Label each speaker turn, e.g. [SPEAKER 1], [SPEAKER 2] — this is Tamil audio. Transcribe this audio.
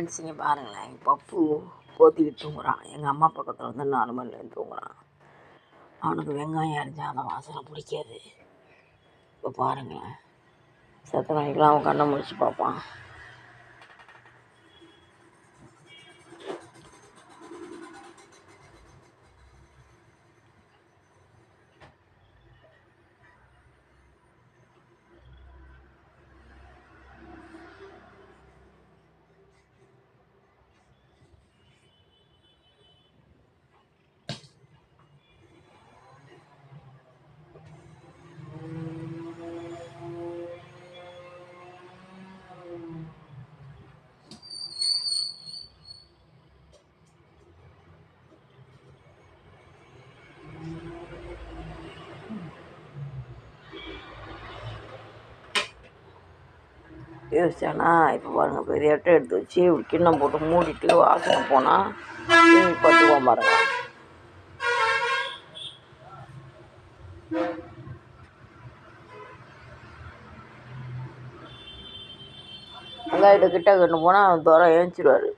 [SPEAKER 1] ஃப்ரெண்ட்ஸுங்க பாருங்களேன், எங்கள் பப்பு போத்திக்கிட்டு தூங்குறான். எங்கள் அம்மா பக்கத்தில் வந்து 4 மணிலேருந்து தூங்குறான். அவனுக்கு வெங்காயம் அரிஞ்சா அந்த வாசனை பிடிக்காது. இப்போ பாருங்களேன், செத்த நாளைக்கெலாம் அவன் கண்ணை முடிச்சு பார்ப்பான். யோசிச்சானா இப்போ பாருங்கள், பெரிய எட்டை எடுத்து வச்சு ஒரு கிண்ணம் போட்டு மூடிட்டு வாசனை போனால் டிவி பார்த்துக்குவோம் பாருங்க. வெங்காயத்தை கிட்ட கொண்டு போனால் அவன் தோற ஏஞ்சிடுவார்.